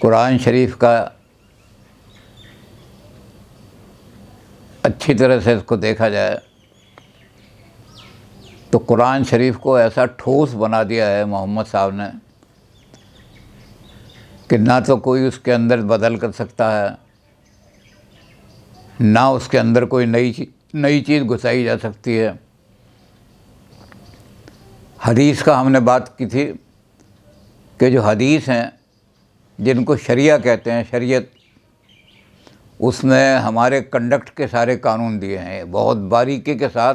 कुरान शरीफ का अच्छी तरह से इसको देखा जाए तो कुरान शरीफ को ऐसा ठोस बना दिया है मोहम्मद साहब ने कि ना तो कोई उसके अंदर बदल कर सकता है, ना उसके अंदर कोई नई चीज़ घुसाई जा सकती है। हदीस का हमने बात की थी कि जो हदीस हैं जिनको शरिया कहते हैं, शरीयत, उसमें हमारे कंडक्ट के सारे कानून दिए हैं बहुत बारीकी के साथ।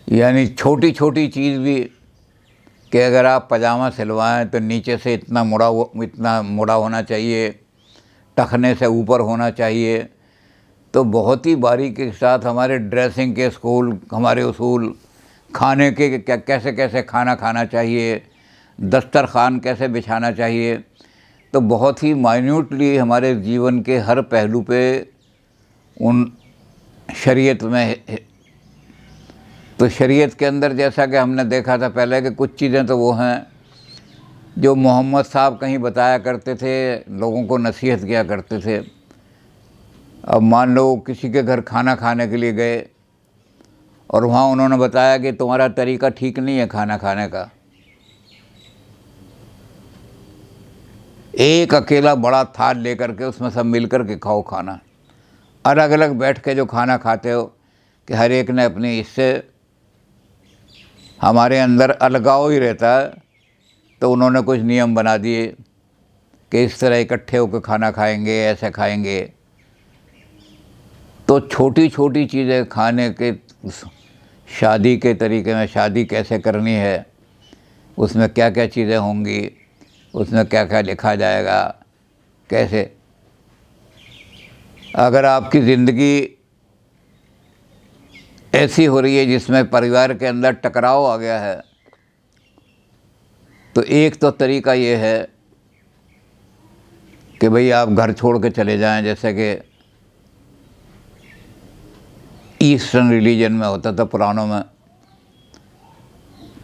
यानी छोटी छोटी चीज़ भी कि अगर आप पजामा सिलवाएं तो नीचे से इतना मुड़ा होना चाहिए, टखने से ऊपर होना चाहिए। तो बहुत ही बारीकी के साथ हमारे ड्रेसिंग के स्कूल, हमारे उसूल, खाने के कैसे कैसे खाना खाना चाहिए, दस्तरखान कैसे बिछाना चाहिए, तो बहुत ही माइन्यूटली हमारे जीवन के हर पहलू पे उन शरीयत में। तो शरीयत के अंदर जैसा कि हमने देखा था पहले कि कुछ चीज़ें तो वो हैं जो मोहम्मद साहब कहीं बताया करते थे, लोगों को नसीहत किया करते थे। अब मान लो किसी के घर खाना खाने के लिए गए और वहाँ उन्होंने बताया कि तुम्हारा तरीका ठीक नहीं है खाना खाने का। एक अकेला बड़ा थाल लेकर के उसमें सब मिल कर के खाओ खाना, अलग अलग बैठ के जो खाना खाते हो कि हर एक ने अपनी, इससे हमारे अंदर अलगाव ही रहता है। तो उन्होंने कुछ नियम बना दिए कि इस तरह इकट्ठे होकर खाना खाएंगे, ऐसे खाएंगे। तो छोटी छोटी चीज़ें खाने के, शादी के तरीके में शादी कैसे करनी है, उसमें क्या क्या चीज़ें होंगी, उसमें क्या क्या लिखा जाएगा, कैसे। अगर आपकी ज़िंदगी ऐसी हो रही है जिसमें परिवार के अंदर टकराव आ गया है, तो एक तो तरीका ये है कि भाई आप घर छोड़ के चले जाएं, जैसे कि ईस्टर्न रिलीजन में होता था पुरानों में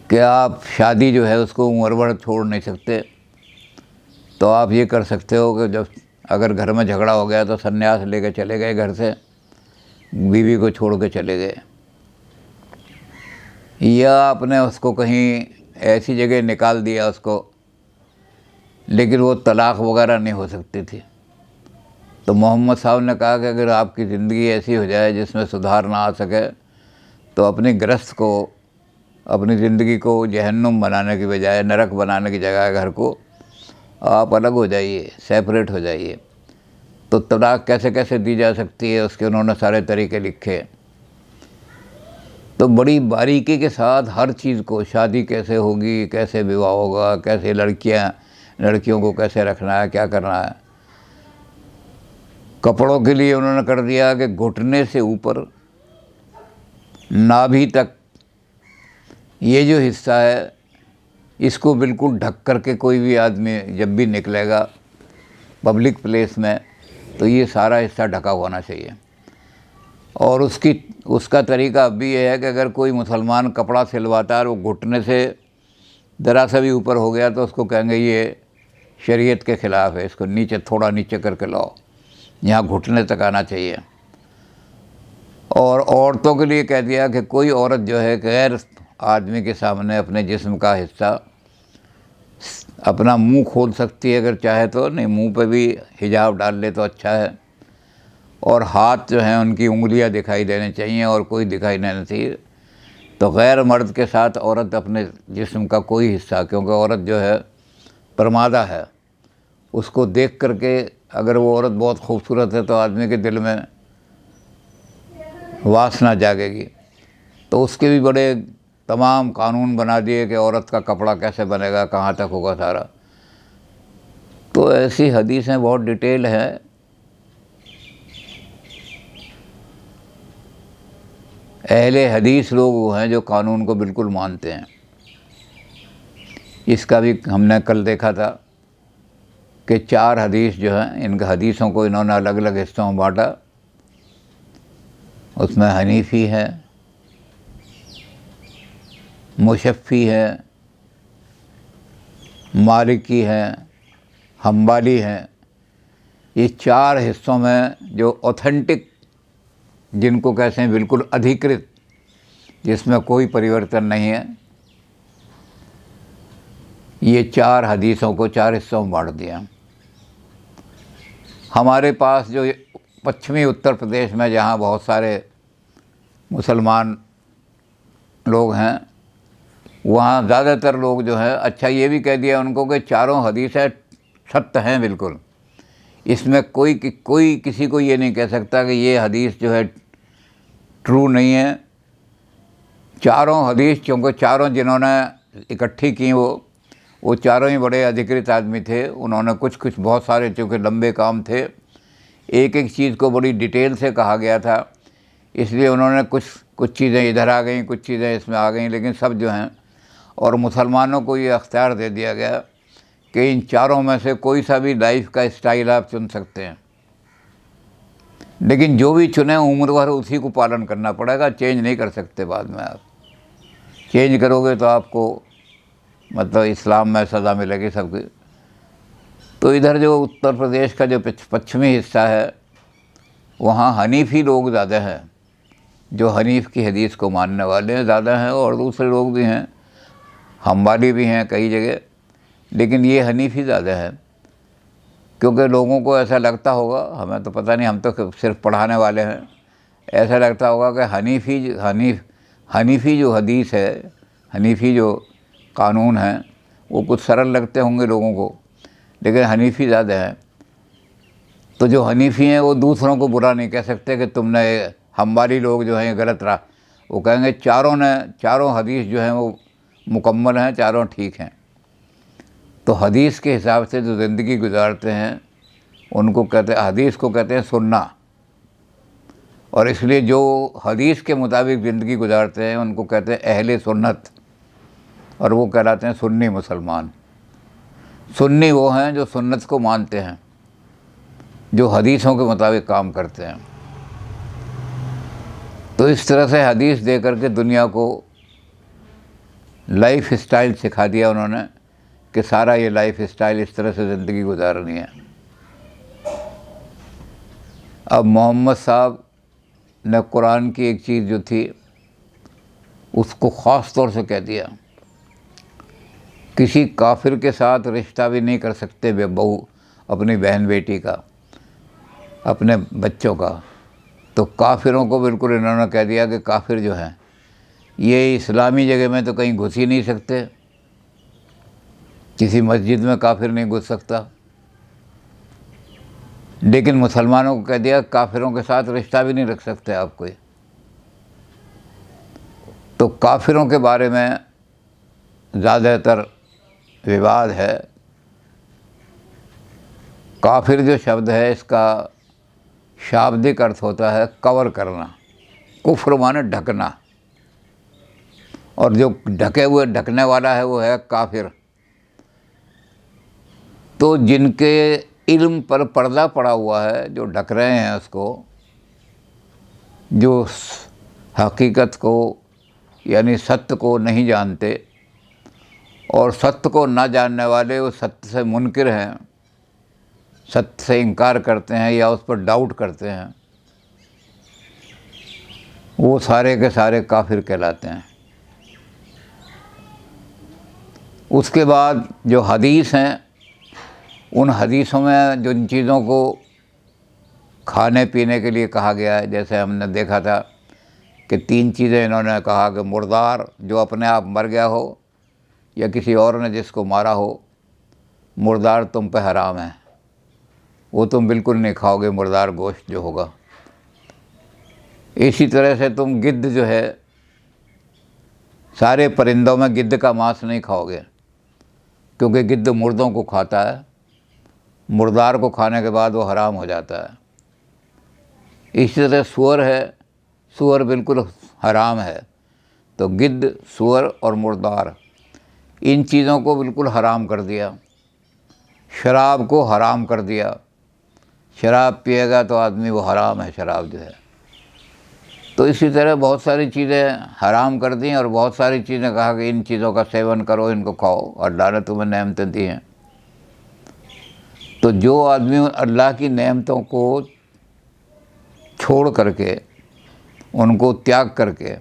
कि आप शादी जो है उसको उम्र भर छोड़ नहीं सकते। तो आप ये कर सकते हो कि जब अगर घर में झगड़ा हो गया तो सन्यास लेके चले गए घर से, बीवी को छोड़ के चले गए, या आपने उसको कहीं ऐसी जगह निकाल दिया उसको, लेकिन वो तलाक़ वगैरह नहीं हो सकती थी। तो मोहम्मद साहब ने कहा कि अगर आपकी ज़िंदगी ऐसी हो जाए जिसमें सुधार ना आ सके तो अपनी गृहस्थ को, अपनी ज़िंदगी को जहन्नुम बनाने की बजाय नरक बनाने की जगह घर को आप अलग हो जाइए, सेपरेट हो जाइए। तो तलाक़ कैसे कैसे दी जा सकती है उसके उन्होंने सारे तरीके लिखे। तो बड़ी बारीकी के साथ हर चीज़ को, शादी कैसे होगी, कैसे विवाह होगा, कैसे लड़कियों को कैसे रखना है, क्या करना है। कपड़ों के लिए उन्होंने कर दिया कि घुटने से ऊपर नाभि तक ये जो हिस्सा है इसको बिल्कुल ढक करके कोई भी आदमी जब भी निकलेगा पब्लिक प्लेस में तो ये सारा हिस्सा ढका होना चाहिए। और उसका तरीका अब भी ये है कि अगर कोई मुसलमान कपड़ा सिलवाता है और वो घुटने से ज़रा सा भी ऊपर हो गया तो उसको कहेंगे ये शरीयत के ख़िलाफ़ है, इसको नीचे, थोड़ा नीचे करके लाओ, यहाँ घुटने तक आना चाहिए। और औरतों के लिए कह दिया कि कोई औरत जो है गैर आदमी के सामने अपने जिस्म का हिस्सा, अपना मुंह खोल सकती है अगर चाहे तो, नहीं मुंह पे भी हिजाब डाल ले तो अच्छा है। और हाथ जो हैं उनकी उंगलियां दिखाई देनी चाहिए और कोई दिखाई नहीं चाहिए। तो गैर मर्द के साथ औरत अपने जिस्म का कोई हिस्सा, क्योंकि औरत जो है प्रमादा है, उसको देख करके अगर वो औरत बहुत खूबसूरत है तो आदमी के दिल में वासना जागेगी। तो उसके भी बड़े तमाम कानून बना दिए कि औरत का कपड़ा कैसे बनेगा, कहाँ तक होगा सारा। तो ऐसी हदीसें बहुत डिटेल हैं। अहले हदीस लोग वो हैं जो कानून को बिल्कुल मानते हैं। इसका भी हमने कल देखा था कि 4 हदीस जो हैं, इन हदीसों को इन्होंने अलग अलग हिस्सों में बांटा। उसमें हनीफ़ी है, मुशफ़ी है, मालिकी हैं, हम्बाली हैं। ये 4 हिस्सों में जो ऑथेंटिक, जिनको कहते हैं बिल्कुल अधिकृत, जिसमें कोई परिवर्तन नहीं है, ये 4 हदीसों को 4 हिस्सों में बांट दिया। हमारे पास जो पश्चिमी उत्तर प्रदेश में जहाँ बहुत सारे मुसलमान लोग हैं, वहाँ ज़्यादातर लोग जो है, अच्छा ये भी कह दिया उनको कि चारों हदीसें सत्य हैं बिल्कुल, इसमें कोई किसी को ये नहीं कह सकता कि ये हदीस जो है ट्रू नहीं है। चारों हदीस, क्योंकि चारों जिन्होंने इकट्ठी की वो चारों ही बड़े अधिकृत आदमी थे। उन्होंने कुछ बहुत सारे, चूँकि लंबे काम थे, एक एक चीज़ को बड़ी डिटेल से कहा गया था, इसलिए उन्होंने कुछ चीज़ें इधर आ गई, कुछ चीज़ें इसमें आ गई, लेकिन सब जो हैं, और मुसलमानों को ये अख्तियार दे दिया गया कि इन चारों में से कोई सा भी लाइफ का स्टाइल आप चुन सकते हैं, लेकिन जो भी चुने उम्र भर उसी को पालन करना पड़ेगा, चेंज नहीं कर सकते। बाद में आप चेंज करोगे तो आपको मतलब इस्लाम में सज़ा मिलेगी सबकी। तो इधर जो उत्तर प्रदेश का जो पश्चिमी हिस्सा है, वहाँ हनीफ़ी लोग ज़्यादा हैं, जो हनीफ़ की हदीस को मानने वाले हैं ज़्यादा हैं, और दूसरे लोग भी हैं, हम्बाली भी हैं कई जगह, लेकिन ये हनीफ़ी ज़्यादा है। क्योंकि लोगों को ऐसा लगता होगा, हमें तो पता नहीं, हम तो सिर्फ पढ़ाने वाले हैं, ऐसा लगता होगा कि हनीफ़ी जो हदीस है, हनीफ़ी जो कानून है, वो कुछ सरल लगते होंगे लोगों को, लेकिन हनीफ़ी ज़्यादा है। तो जो हनीफ़ी हैं वो दूसरों को बुरा नहीं कह सकते कि तुमने, हम्बाली लोग जो हैं गलत रहा, वो कहेंगे चारों हदीस जो हैं वो मुकम्मल हैं, चारों ठीक हैं। तो हदीस के हिसाब से जो ज़िंदगी गुजारते हैं उनको कहते हैं, हदीस को कहते हैं सुन्ना, और इसलिए जो हदीस के मुताबिक ज़िंदगी गुजारते हैं उनको कहते हैं अहले सुन्नत, और वो कहलाते हैं सुन्नी मुसलमान। सुन्नी वो हैं जो सुन्नत को मानते हैं, जो हदीसों के मुताबिक काम करते हैं। तो इस तरह से हदीस दे करके दुनिया को लाइफ स्टाइल सिखा दिया उन्होंने कि सारा ये लाइफ स्टाइल इस तरह से ज़िंदगी गुजारनी है। अब मोहम्मद साहब ने कुरान की एक चीज़ जो थी उसको ख़ास तौर से कह दिया, किसी काफिर के साथ रिश्ता भी नहीं कर सकते बहू अपनी बहन बेटी का, अपने बच्चों का। तो काफिरों को बिल्कुल इन्होंने कह दिया कि काफिर जो हैं ये इस्लामी जगह में तो कहीं घुस ही नहीं सकते, किसी मस्जिद में काफिर नहीं घुस सकता, लेकिन मुसलमानों को कह दिया काफिरों के साथ रिश्ता भी नहीं रख सकते आप कोई। तो काफिरों के बारे में ज़्यादातर विवाद है। काफिर जो शब्द है इसका शाब्दिक अर्थ होता है कवर करना, कुफ्र माने ढकना, और जो ढके हुए ढकने वाला है वो है काफिर। तो जिनके इल्म पर पर्दा पड़ा हुआ है, जो ढक रहे हैं उसको, जो हकीकत को यानी सत्य को नहीं जानते, और सत्य को ना जानने वाले वो सत्य से मुनकिर हैं, सत्य से इनकार करते हैं या उस पर डाउट करते हैं, वो सारे के सारे काफिर कहलाते हैं। उसके बाद जो हदीस हैं, उन हदीसों में जिन चीज़ों को खाने पीने के लिए कहा गया है, जैसे हमने देखा था कि 3 चीज़ें इन्होंने कहा कि मुर्दार जो अपने आप मर गया हो या किसी और ने जिसको मारा हो, मुर्दार तुम पे हराम है, वो तुम बिल्कुल नहीं खाओगे, मुर्दार गोश्त जो होगा। इसी तरह से तुम गिद्ध जो है, सारे परिंदों में गिद्ध का मांस नहीं खाओगे, क्योंकि गिद्ध मुर्दों को खाता है, मुर्दार को खाने के बाद वो हराम हो जाता है। इसी तरह सूअर है, सूअर बिल्कुल हराम है। तो गिद्ध, सूअर और मुर्दार, इन चीज़ों को बिल्कुल हराम कर दिया। शराब को हराम कर दिया, शराब पिएगा तो आदमी वो हराम है शराब जो है। तो इसी तरह बहुत सारी चीज़ें हराम कर दी और बहुत सारी चीज़ें कहा कि इन चीज़ों का सेवन करो, इनको खाओ, अल्लाह ने तुम्हें नेमतें दी हैं। तो जो आदमी अल्लाह की नेमतों को छोड़ करके, उनको त्याग करके,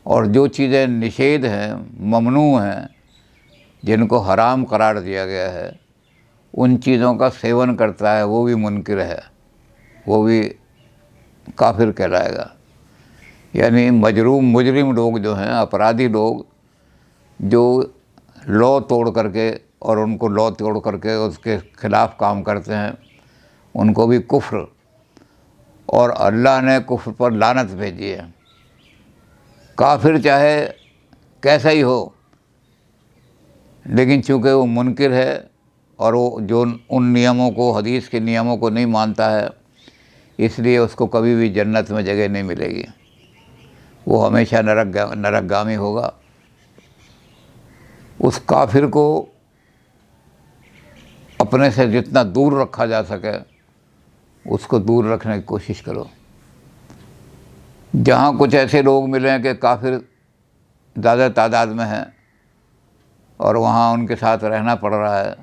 और जो चीज़ें निषेध हैं, ममनू हैं, जिनको हराम करार दिया गया है, उन चीज़ों का सेवन करता है, वो भी मुनकिर है, वो भी काफिर कहलाएगा। यानी मुजरिम लोग जो हैं, अपराधी लोग जो लॉ तोड़ करके और उनको लॉ तोड़ करके उसके ख़िलाफ़ काम करते हैं, उनको भी कुफ्र, और अल्लाह ने कुफ्र पर लानत भेजी है। काफिर चाहे कैसा ही हो, लेकिन चूँकि वो मुनकिर है और वो जो उन नियमों को, हदीस के नियमों को नहीं मानता है, इसलिए उसको कभी भी जन्नत में जगह नहीं मिलेगी, वो हमेशा नरकगामी होगा। उस काफिर को अपने से जितना दूर रखा जा सके उसको दूर रखने की कोशिश करो। जहाँ कुछ ऐसे लोग मिले कि काफिर ज़्यादा तादाद में हैं और वहाँ उनके साथ रहना पड़ रहा है,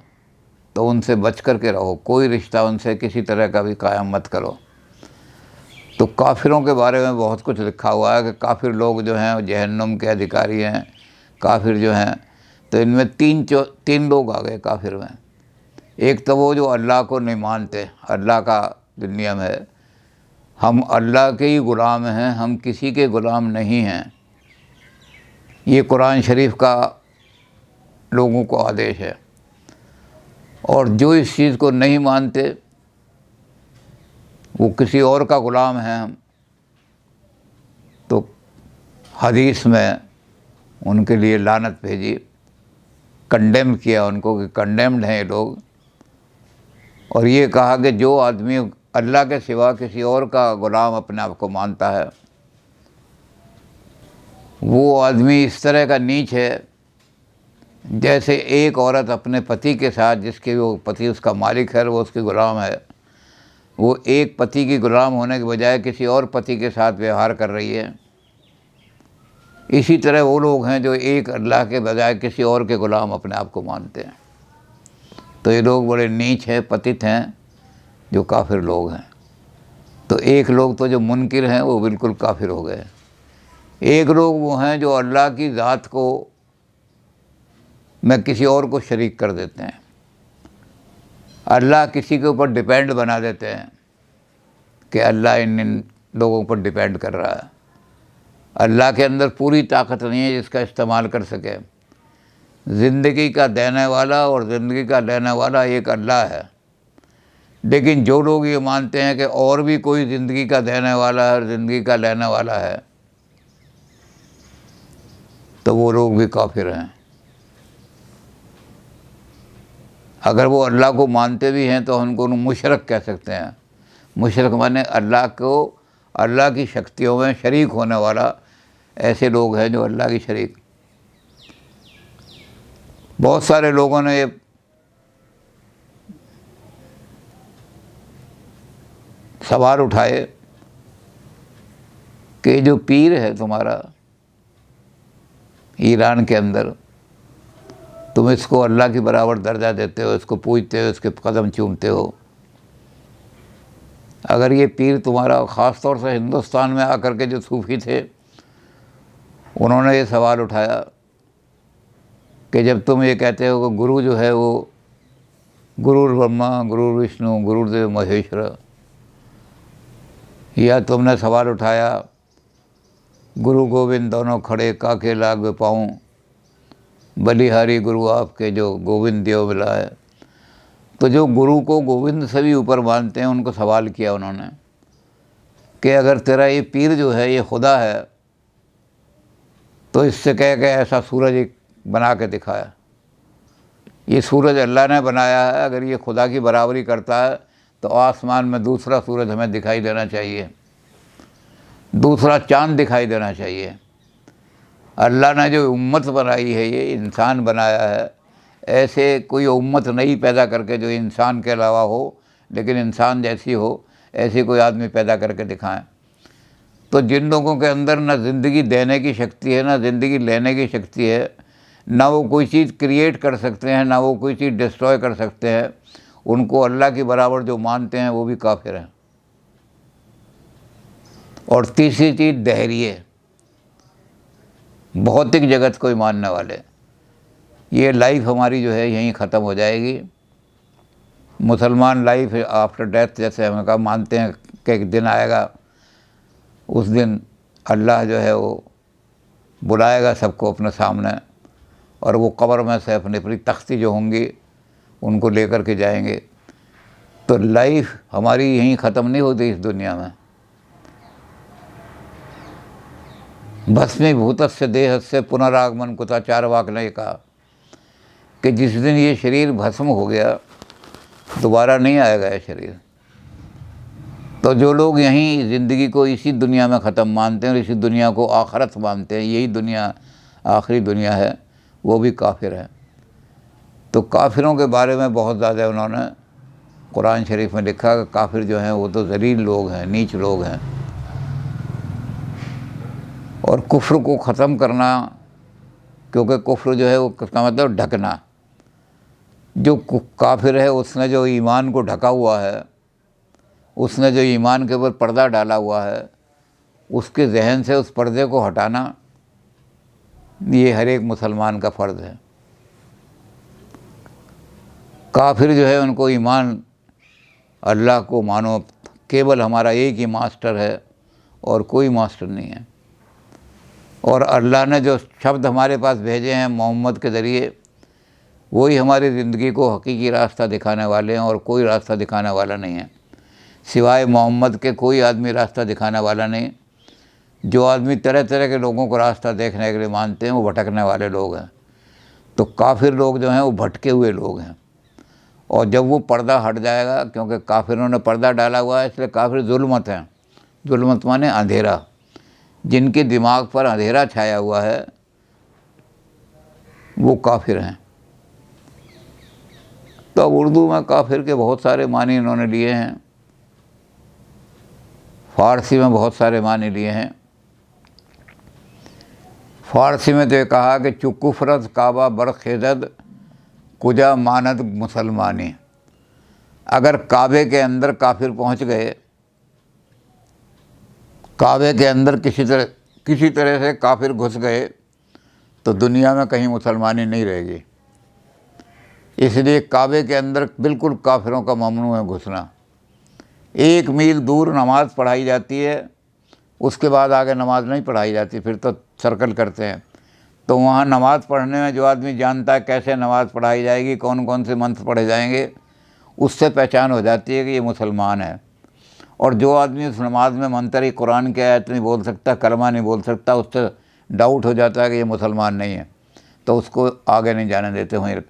तो उनसे बच कर के रहो, कोई रिश्ता उनसे किसी तरह का भी कायम मत करो। तो काफिरों के बारे में बहुत कुछ लिखा हुआ है कि काफिर लोग जो हैं जहन्नुम के अधिकारी हैं, काफिर जो हैं। तो इनमें तीन लोग आ गए काफिर में। एक तो वो जो अल्लाह को नहीं मानते, अल्लाह का जो नियम है, हम अल्लाह के ही ग़ुलाम हैं, हम किसी के ग़ुलाम नहीं हैं, ये कुरान शरीफ का लोगों को आदेश है। और जो इस चीज़ को नहीं मानते वो किसी और का ग़ुलाम है हम, तो हदीस में उनके लिए लानत भेजी, कंडेम किया उनको कि कंडेम्ड हैं ये लोग। और ये कहा कि जो आदमी अल्लाह के सिवा किसी और का ग़ुलाम अपने आप को मानता है, वो आदमी इस तरह का नीच है जैसे एक औरत अपने पति के साथ, जिसके वो पति उसका मालिक है, वो उसके ग़ुलाम है, वो एक पति की ग़ुलाम होने के बजाय किसी और पति के साथ व्यवहार कर रही है। इसी तरह वो लोग हैं जो एक अल्लाह के बजाय किसी और के ग़ुलाम अपने आप को मानते हैं। तो ये लोग बड़े नीच हैं, पतित हैं, जो काफिर लोग हैं। तो एक लोग तो जो मुनकिर हैं वो बिल्कुल काफिर हो गए। एक लोग वो हैं जो अल्लाह की ज़ात को में किसी और को शरीक कर देते हैं, अल्लाह किसी के ऊपर डिपेंड बना देते हैं कि अल्लाह इन लोगों पर डिपेंड कर रहा है। अल्लाह के अंदर पूरी ताकत नहीं है जिसका इस्तेमाल कर सके। ज़िंदगी का देने वाला और ज़िंदगी का लेने वाला एक अल्लाह है, लेकिन जो लोग ये मानते हैं कि और भी कोई ज़िंदगी का देने वाला है और ज़िंदगी का लेने वाला है, तो वो लोग भी काफिर हैं। अगर वो अल्लाह को मानते भी हैं तो उनको मुशरक कह सकते हैं। मुशरक माने अल्लाह को, अल्लाह की शक्तियों में शरीक होने वाला, ऐसे लोग हैं जो अल्लाह की शरीक। बहुत सारे लोगों ने ये सवाल उठाए कि जो पीर है तुम्हारा ईरान के अंदर, तुम इसको अल्लाह के बराबर दर्जा देते हो, इसको पूजते हो, इसके कदम चूमते हो। अगर ये पीर तुम्हारा, ख़ास तौर से हिंदुस्तान में आकर के जो सूफ़ी थे, उन्होंने ये सवाल उठाया कि जब तुम ये कहते हो कि गुरु जो है वो गुरुर ब्रह्मा, गुरुर विष्णु, गुरुदेव महेश्वर, या तुमने सवाल उठाया गुरु गोविंद दोनों खड़े काके लाग पाऊँ, बलिहारी गुरु आपके जो गोविंद देव मिला है। तो जो गुरु को गोविंद से भी ऊपर मानते हैं, उनको सवाल किया उन्होंने कि अगर तेरा ये पीर जो है ये खुदा है, तो इससे कह के ऐसा सूरज एक बना के दिखाया। ये सूरज अल्लाह ने बनाया है, अगर ये खुदा की बराबरी करता है तो आसमान में दूसरा सूरज हमें दिखाई देना चाहिए, दूसरा चाँद दिखाई देना चाहिए। अल्लाह ने जो उम्मत बनाई है, ये इंसान बनाया है, ऐसे कोई उम्मत नहीं पैदा करके जो इंसान के अलावा हो, लेकिन इंसान जैसी हो, ऐसी कोई आदमी पैदा करके दिखाएं। तो जिन लोगों के अंदर ना ज़िंदगी देने की शक्ति है ना ज़िंदगी लेने की शक्ति है, ना वो कोई चीज़ क्रिएट कर सकते हैं ना वो कोई चीज़ डिस्ट्रॉय कर सकते हैं, उनको अल्लाह के बराबर जो मानते हैं वो भी काफिर हैं। और तीसरी चीज़ दहरिए, भौतिक जगत को ही मानने वाले। ये लाइफ हमारी जो है यहीं ख़त्म हो जाएगी। मुसलमान लाइफ आफ्टर डेथ जैसे हम कहा मानते हैं कि एक दिन आएगा, उस दिन अल्लाह जो है वो बुलाएगा सबको अपने सामने, और वो कब्र में से अपनी अपनी तख्ती जो होंगी उनको लेकर के जाएंगे। तो लाइफ हमारी यहीं ख़त्म नहीं होती इस दुनिया में। भस्मीभूतस्य देहस्य पुनरागमन कुतः, चारवाक ने कहा कि जिस दिन ये शरीर भस्म हो गया दोबारा नहीं आएगा ये शरीर। तो जो लोग यहीं ज़िंदगी को इसी दुनिया में ख़त्म मानते हैं और इसी दुनिया को आखिरत मानते हैं, यही दुनिया आखिरी दुनिया है, वो भी काफिर हैं। तो काफिरों के बारे में बहुत ज़्यादा उन्होंने कुरान शरीफ में लिखा कि काफिर जो हैं वो तो ज़लील लोग हैं, नीच लोग हैं। और कुफ्र को ख़त्म करना, क्योंकि कुफ्र जो है वो किसका मतलब ढकना। जो काफिर है उसने जो ईमान को ढका हुआ है, उसने जो ईमान के ऊपर पर्दा डाला हुआ है, उसके जहन से उस पर्दे को हटाना ये हर एक मुसलमान का फ़र्ज़ है। काफिर जो है उनको ईमान, अल्लाह को मानो, केवल हमारा एक ही मास्टर है और कोई मास्टर नहीं है। और अल्लाह ने जो शब्द हमारे पास भेजे हैं मोहम्मद के ज़रिए, वही हमारी ज़िंदगी को हकीकी रास्ता दिखाने वाले हैं, और कोई रास्ता दिखाने वाला नहीं है सिवाय मोहम्मद के। कोई आदमी रास्ता दिखाने वाला नहीं। जो आदमी तरह तरह के लोगों को रास्ता देखने के लिए मानते हैं वो भटकने वाले लोग हैं। तो काफिर लोग जो हैं वो भटके हुए लोग हैं। और जब वो पर्दा हट जाएगा, क्योंकि काफिरों ने पर्दा डाला हुआ है इसलिए काफिर जुल्मत हैं। जुल्मत माने अंधेरा, जिनके दिमाग पर अंधेरा छाया हुआ है वो काफिर हैं। तो अब उर्दू में काफिर के बहुत सारे मानी इन्होंने लिए हैं, फ़ारसी में बहुत सारे मानी लिए हैं। फ़ारसी में तो ये कहा कि चुकुफरत काबा बरखेजद कुजा मानद मुसलमानी। अगर काबे के अंदर काफिर पहुंच गए, काबे के अंदर किसी तरह से काफिर घुस गए, तो दुनिया में कहीं मुसलमानी नहीं रहेगी। इसलिए काबे के अंदर बिल्कुल काफिरों का ममनू है घुसना। 1 मील दूर नमाज़ पढ़ाई जाती है, उसके बाद आगे नमाज़ नहीं पढ़ाई जाती, फिर तो सर्कल करते हैं। तो वहाँ नमाज़ पढ़ने में जो आदमी जानता है कैसे नमाज़ पढ़ाई जाएगी, कौन कौन से मंत्र पढ़े जाएंगे, उससे पहचान हो जाती है कि ये मुसलमान है। और जो आदमी उस नमाज में मंत्र ही कुरान के आयत नहीं बोल सकता, कलमा नहीं बोल सकता, उससे डाउट हो जाता है कि ये मुसलमान नहीं है, तो उसको आगे नहीं जाने देते, वहीं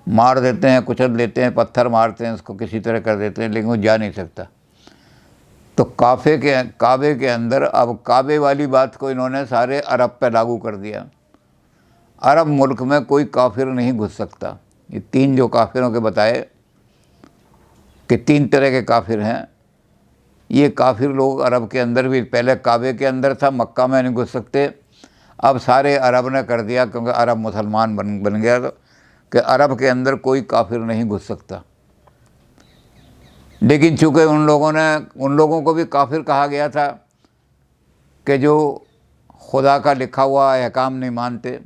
मार देते हैं, कुचल देते हैं, पत्थर मारते हैं, उसको किसी तरह कर देते हैं, लेकिन वो जा नहीं सकता। तो काबे के अंदर अब काबे वाली बात को इन्होंने सारे अरब पे लागू कर दिया। अरब मुल्क में कोई काफिर नहीं घुस सकता। ये 3 जो काफिरों के बताए कि 3 तरह के काफिर हैं, ये काफिर लोग अरब के अंदर भी, पहले काबे के अंदर था, मक्का में नहीं घुस सकते, अब सारे अरब ने कर दिया, क्योंकि अरब मुसलमान बन गया, तो कि अरब के अंदर कोई काफिर नहीं घुस सकता। लेकिन चूँकि उन लोगों को भी काफिर कहा गया था कि जो खुदा का लिखा हुआ अहकाम नहीं मानते,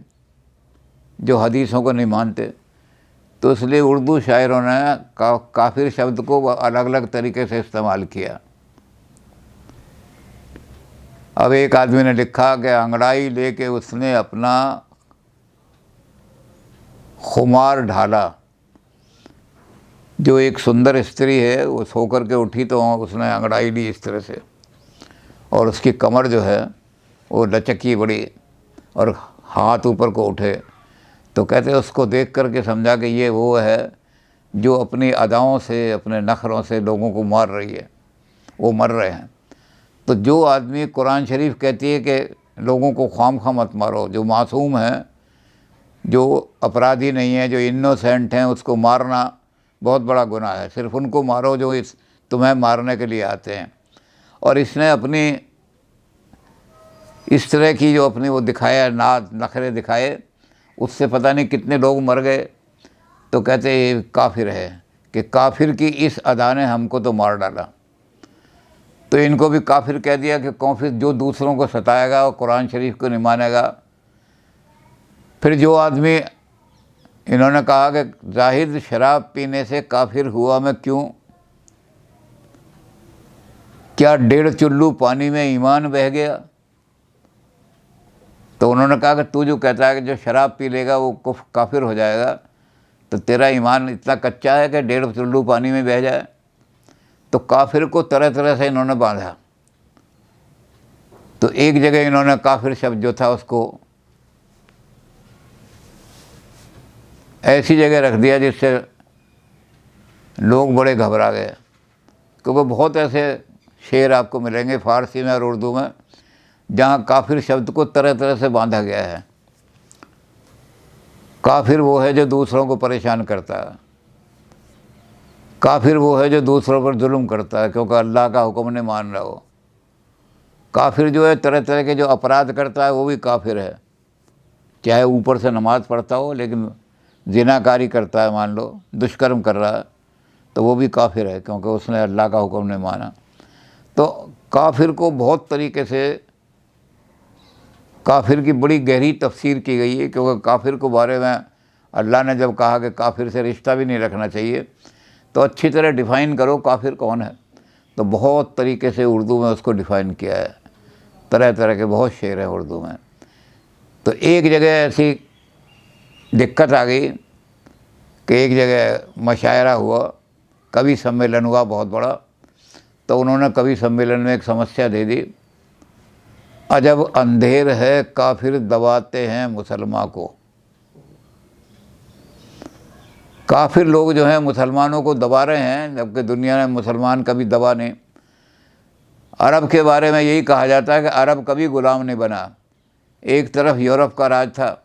जो हदीसों को नहीं मानते, तो इसलिए उर्दू शायरों ने काफिर शब्द को अलग अलग तरीके से इस्तेमाल किया। अब एक आदमी ने लिखा कि अंगड़ाई लेके उसने अपना खुमार ढाला। जो एक सुंदर स्त्री है वो सो कर के उठी तो उसने अंगड़ाई ली इस तरह से, और उसकी कमर जो है वो लचकी बड़ी और हाथ ऊपर को उठे। तो कहते उसको देख कर के समझा कि ये वो है जो अपनी अदाओं से, अपने नखरों से लोगों को मार रही है, वो मर रहे हैं। तो जो आदमी, कुरान शरीफ कहती है कि लोगों को ख्वामखा मत मारो, जो मासूम हैं, जो अपराधी नहीं है, जो इनोसेंट हैं, उसको मारना बहुत बड़ा गुनाह है। सिर्फ उनको मारो जो तुम्हें मारने के लिए आते हैं। और इसने अपनी इस तरह की जो अपने वो दिखाया, नाच नखरे दिखाए, उससे पता नहीं कितने लोग मर गए। तो कहते ये काफिर है, कि काफिर की इस अदा ने हमको तो मार डाला। तो इनको भी काफिर कह दिया कि काफिर जो दूसरों को सताएगा और कुरान शरीफ को नहीं मानेगा। फिर जो आदमी, इन्होंने कहा कि जाहिद शराब पीने से काफिर हुआ मैं क्यों? क्या 1.5 चुल्लू पानी में ईमान बह गया? तो उन्होंने कहा कि तू जो कहता है कि जो शराब पी लेगा वो काफिर हो जाएगा, तो तेरा ईमान इतना कच्चा है कि 1.5 चुल्लू पानी में बह जाए। तो काफिर को तरह तरह से इन्होंने बांधा। तो एक जगह इन्होंने काफिर शब्द जो था उसको ऐसी जगह रख दिया जिससे लोग बड़े घबरा गए, क्योंकि बहुत ऐसे शेर आपको मिलेंगे फ़ारसी में और उर्दू में जहाँ काफिर शब्द को तरह तरह से बांधा गया है। काफिर वो है जो दूसरों को परेशान करता है, काफिर वो है जो दूसरों पर जुल्म करता है क्योंकि अल्लाह का हुक्म नहीं मान रहा हो। काफिर जो है तरह तरह के जो अपराध करता है वो भी काफिर है, चाहे ऊपर से नमाज़ पढ़ता हो लेकिन जिनाकारी करता है, मान लो दुष्कर्म कर रहा है, तो वो भी काफिर है क्योंकि उसने अल्लाह का हुक्म नहीं माना। तो काफिर को बहुत तरीके से, काफिर की बड़ी गहरी तफसीर की गई है, क्योंकि काफिर को बारे में अल्लाह ने जब कहा कि काफिर से रिश्ता भी नहीं रखना चाहिए, तो अच्छी तरह डिफ़ाइन करो काफिर कौन है। तो बहुत तरीके से उर्दू में उसको डिफ़ाइन किया है, तरह तरह के बहुत शेर हैं उर्दू में। तो एक जगह ऐसी दिक्कत आ गई कि एक जगह मशायरा हुआ, कवि सम्मेलन हुआ बहुत बड़ा। तो उन्होंने कवि सम्मेलन में एक समस्या दे दी, अजब अंधेर है काफिर दबाते हैं मुसलमान को। काफिर लोग जो हैं मुसलमानों को दबा रहे हैं, जबकि दुनिया में मुसलमान कभी दबा नहीं। अरब के बारे में यही कहा जाता है कि अरब कभी ग़ुलाम नहीं बना। एक तरफ यूरोप का राज था,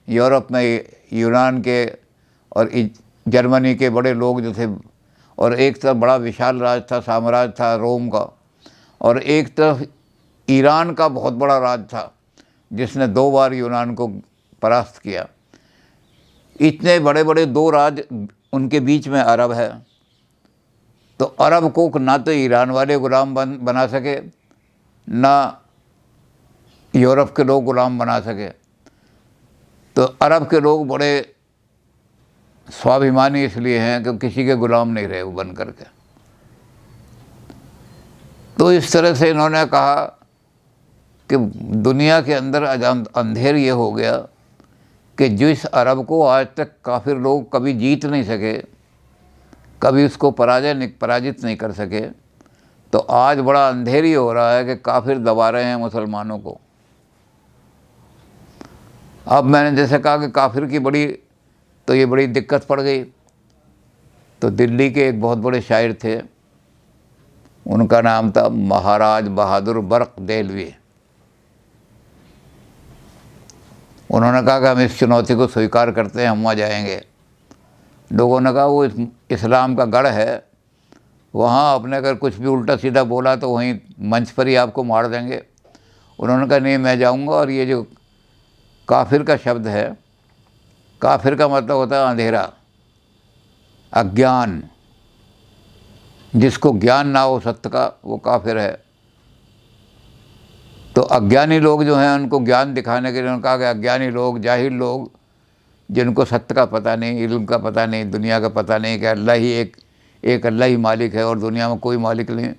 यूरोप में यूनान के और जर्मनी के बड़े लोग जो थे, और एक तरफ बड़ा विशाल राज था, साम्राज्य था रोम का, और एक तरफ ईरान का बहुत बड़ा राज था जिसने 2 बार यूनान को परास्त किया। इतने बड़े बड़े 2 राज उनके बीच में अरब है। तो अरब को ना तो ईरान वाले ग़ुलाम बना सके, ना यूरोप के लोग ग़ुलाम बना सके। तो अरब के लोग बड़े स्वाभिमानी इसलिए हैं कि किसी के ग़ुलाम नहीं रहे वो बन करके। तो इस तरह से इन्होंने कहा कि दुनिया के अंदर अंधेर ये हो गया कि जिस अरब को आज तक काफिर लोग कभी जीत नहीं सके, कभी उसको पराजित नहीं कर सके, तो आज बड़ा अंधेर ही हो रहा है कि काफिर दबा रहे हैं मुसलमानों को। अब मैंने जैसे कहा कि काफिर की तो ये बड़ी दिक्कत पड़ गई। तो दिल्ली के एक बहुत बड़े शायर थे, उनका नाम था महाराज बहादुर बर्क देलवी। उन्होंने कहा कि हम इस चुनौती को स्वीकार करते हैं, हम वहाँ जाएंगे। लोगों ने कहा वो इस्लाम का गढ़ है, वहाँ आपने अगर कुछ भी उल्टा सीधा बोला तो वहीं मंच पर ही आपको मार देंगे। उन्होंने कहा नहीं, मैं जाऊँगा। और ये जो काफिर का शब्द है, काफिर का मतलब होता है अंधेरा, अज्ञान। जिसको ज्ञान ना हो सत्य का वो काफिर है। तो अज्ञानी लोग जो हैं उनको ज्ञान दिखाने के लिए उन्होंने कहा कि अज्ञानी लोग, जाहिल लोग, जिनको सत्य का पता नहीं, इल्म का पता नहीं, दुनिया का पता नहीं कि अल्लाह ही एक अल्लाह ही मालिक है और दुनिया में कोई मालिक नहीं।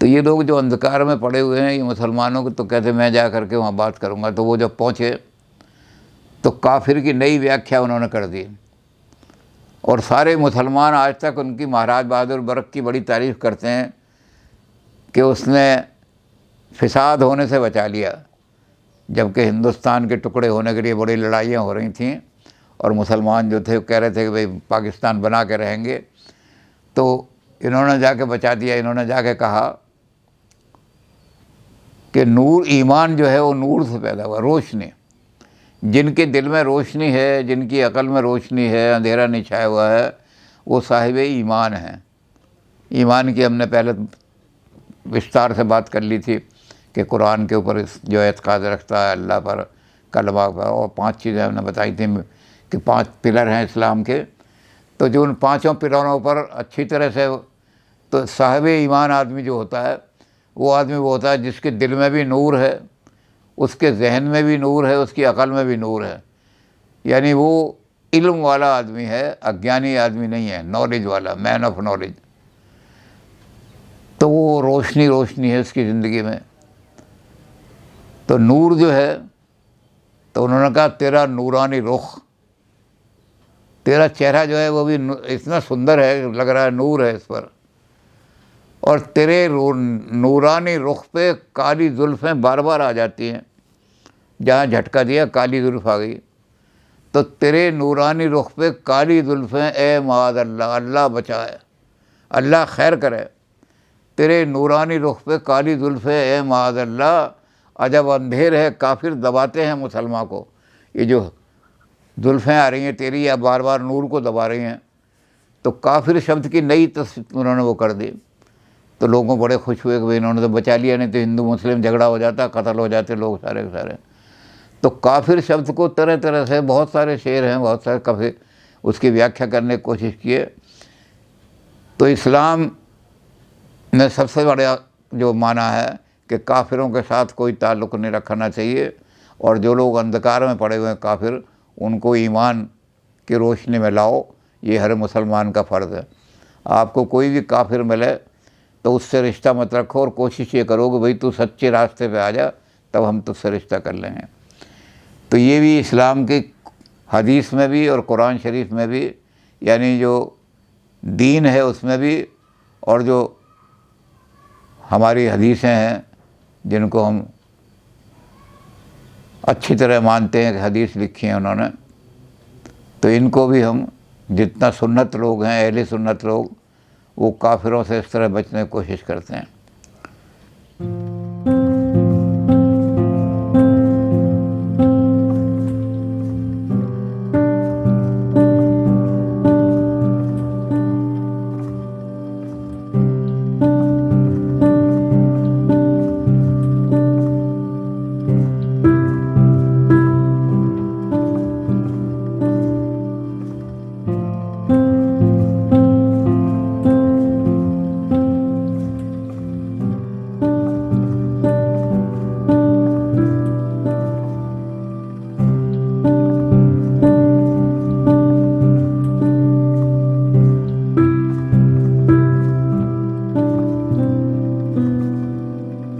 तो ये लोग जो अंधकार में पड़े हुए हैं, ये मुसलमानों को, तो कहते मैं जा करके वहाँ बात करूँगा। तो वो जब पहुँचे तो काफिर की नई व्याख्या उन्होंने कर दी, और सारे मुसलमान आज तक उनकी महाराज बहादुर बर्क की बड़ी तारीफ़ करते हैं कि उसने फिसाद होने से बचा लिया। जबकि हिंदुस्तान के टुकड़े होने के लिए बड़ी लड़ाइयाँ हो रही थीं और मुसलमान जो थे वो कह रहे थे कि भाई पाकिस्तान बना के रहेंगे, तो इन्होंने जाके बचा दिया। इन्होंने जाके कहा कि नूर, ईमान जो है वो नूर से पैदा हुआ, रोशनी। जिनके दिल में रोशनी है, जिनकी अकल में रोशनी है, अंधेरा नहीं छाया हुआ है, वो साहिब ईमान हैं। ईमान की हमने पहले विस्तार से बात कर ली थी कि कुरान के ऊपर जो एतक़ाद रखता है, अल्लाह पर, कलमा पर, और 5 चीज़ें हमने बताई थी कि 5 पिलर हैं इस्लाम के। तो जो उन 5 पिलरों पर अच्छी तरह से, तो साहिब ईमान आदमी जो होता है वो आदमी वो होता है जिसके दिल में भी नूर है, उसके जहन में भी नूर है, उसकी अक़ल में भी नूर है। यानी वो इल्म वाला आदमी है, अज्ञानी आदमी नहीं है, नॉलेज वाला, मैन ऑफ नॉलेज। तो वो रोशनी रोशनी है उसकी ज़िंदगी में। तो नूर जो है, तो उन्होंने कहा तेरा नूरानी रुख, तेरा चेहरा जो है वो भी इतना सुंदर है, लग रहा है नूर है इस पर, और तेरे नूरानी रुख पे काली जुल्फ़ें बार बार आ जाती हैं, जहाँ झटका दिया काली जुल्फ़ आ गई। तो तेरे नूरानी रुख पे काली जुल्फ़ें, ए माद अल्लाह, अल्लाह बचाए, अल्लाह खैर करे, तेरे नूरानी रुख पे काली जुल्फ़ें, ए माद अल्लाह, अजब अंधेर है काफिर दबाते हैं मुसलमान को। ये जो जुल्फ़ें आ रही हैं तेरी, या बार बार नूर को दबा रही हैं, तो काफिर शब्द की नई तस्वीर उन्होंने वो कर दी। तो लोगों बड़े खुश हुए कि भाई इन्होंने तो बचा लिया, नहीं तो हिंदू मुस्लिम झगड़ा हो जाता, कत्ल हो जाते लोग सारे के सारे। तो काफिर शब्द को तरह तरह से, बहुत सारे शेर हैं, बहुत सारे कभी उसकी व्याख्या करने की कोशिश किए। तो इस्लाम में सबसे बड़ा जो माना है कि काफिरों के साथ कोई ताल्लुक़ नहीं रखना चाहिए, और जो लोग अंधकार में पड़े हुए हैं काफिर, उनको ईमान की रोशनी में लाओ, ये हर मुसलमान का फ़र्ज़ है। आपको कोई भी काफिर मिले तो उससे रिश्ता मत रखो, और कोशिश ये करो कि भाई तू सच्चे रास्ते पे आ जा, तब हम तुझसे रिश्ता कर लेंगे। तो ये भी इस्लाम की हदीस में भी और कुरान शरीफ में भी, यानी जो दीन है उसमें भी, और जो हमारी हदीसें हैं जिनको हम अच्छी तरह मानते हैं कि हदीस लिखी है उन्होंने, तो इनको भी हम, जितना सुन्नत लोग हैं, अहले सुन्नत लोग, वो काफिरों से इस तरह बचने की कोशिश करते हैं।